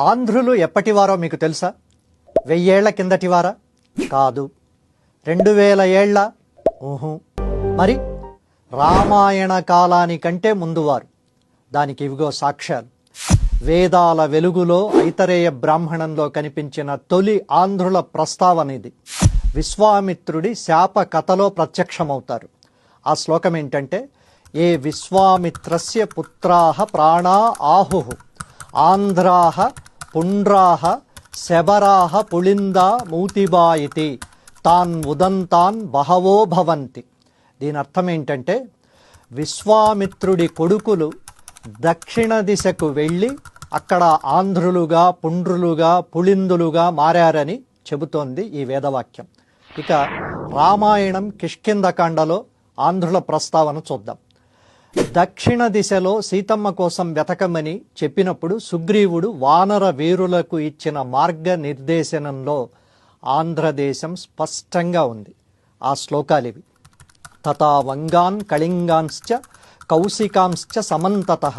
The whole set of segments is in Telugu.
ఆంధ్రులు ఎప్పటివారో మీకు తెలుసా? 1000 ఏళ్ల కిందటివారా? కాదు. 2000 ఏళ్ల? మరి రామాయణ కాలానికంటే ముందువారు. దానికి ఇవిగో సాక్ష్యాలు. వేదాల వెలుగులో ఐతరేయ బ్రాహ్మణంలో కనిపించిన తొలి ఆంధ్రుల ప్రస్తావన ఇది. విశ్వామిత్రుడి శాప కథలో ప్రత్యక్షమవుతారు. ఆ శ్లోకం ఏంటంటే, ఏ విశ్వామిత్రస్య పుత్రాః ప్రాణా ఆహుః ఆంధ్రాః పుండ్రాః శబరాః పుళిందా మూతిబా ఇతి తాన్ ఉదంతాన్ బహవో భవంతి. దీని అర్థం ఏంటంటే, విశ్వామిత్రుడి కొడుకులు దక్షిణ దిశకు వెళ్ళి అక్కడ ఆంధ్రులుగా, పుండ్రులుగా, పుళిందులుగా మారారని చెబుతోంది ఈ వేదవాక్యం. ఇక రామాయణం కిష్కింధకాండలో ఆంధ్రుల ప్రస్తావన చూద్దాం. దక్షిణ దిశలో సీతమ్మ కోసం వెతకమని చెప్పినప్పుడు సుగ్రీవుడు వానర వీరులకు ఇచ్చిన మార్గ నిర్దేశనంలో ఆంధ్రదేశం స్పష్టంగా ఉంది. ఆ శ్లోకాలివి. తథా వంగాన్ కళింగాంశ్చ కౌశికాంశ్చ సమంతతః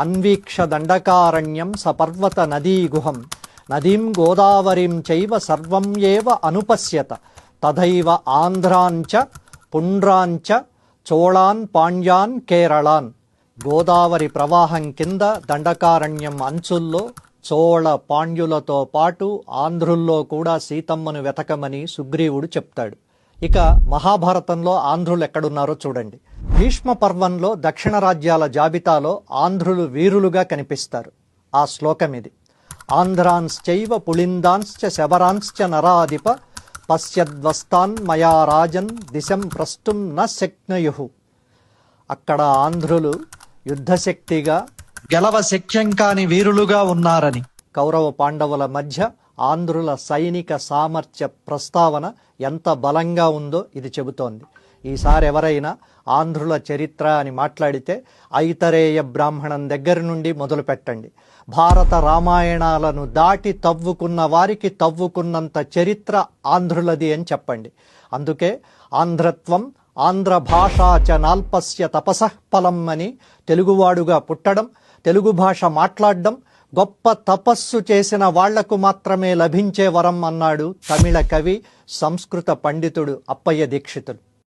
అన్వీక్ష దండకారణ్యం సపర్వత నదీగుహం నదీం గోదావరీం చైవ సర్వం ఏవ అనుపశ్యత తథైవ ఆంధ్రాంచ పుండ్రాంచ చోళాన్ పాండ్యాన్ కేరళాన్. గోదావరి ప్రవాహం కింద దండకారణ్యం అంచుల్లో చోళ పాండ్యులతో పాటు ఆంధ్రుల్లో కూడా సీతమ్మను వెతకమని సుగ్రీవుడు చెప్తాడు. ఇక మహాభారతంలో ఆంధ్రులు ఎక్కడున్నారో చూడండి. భీష్మ పర్వంలో దక్షిణ రాజ్యాల జాబితాలో ఆంధ్రులు వీరులుగా కనిపిస్తారు. ఆ శ్లోకం ఇది. ఆంధ్రాంశ్చైవ పుళిందాంశ్చ శబరాంశ్చ నరాధిప పశ్యద్వస్తాన్ మయా రాజన్ దిశం ప్రస్తుం న శక్నయుః. అక్కడ ఆంధ్రులు యుద్ధశక్తిగా, గెలవ శక్యం కాని వీరులుగా ఉన్నారని. కౌరవ పాండవుల మధ్య ఆంధ్రుల సైనిక సామర్థ్య ప్రస్తావన ఎంత బలంగా ఉందో ఇది చెబుతోంది. ఈసారి ఎవరైనా ఆంధ్రుల చరిత్ర అని మాట్లాడితే ఐతరేయ బ్రాహ్మణం దగ్గర నుండి మొదలు పెట్టండి. భారత రామాయణాలను దాటి తవ్వుకున్న వారికి తవ్వుకున్నంత చరిత్ర ఆంధ్రులది అని చెప్పండి. అందుకే ఆంధ్రత్వం ఆంధ్ర భాషా చ నాల్పస్య తపసః ఫలం అని తెలుగువాడుగా పుట్టడం, తెలుగు భాష మాట్లాడడం గొప్ప తపస్సు చేసిన వాళ్లకు మాత్రమే లభించే వరం అన్నాడు తమిళ కవి, సంస్కృత పండితుడు అప్పయ్య దీక్షితులు.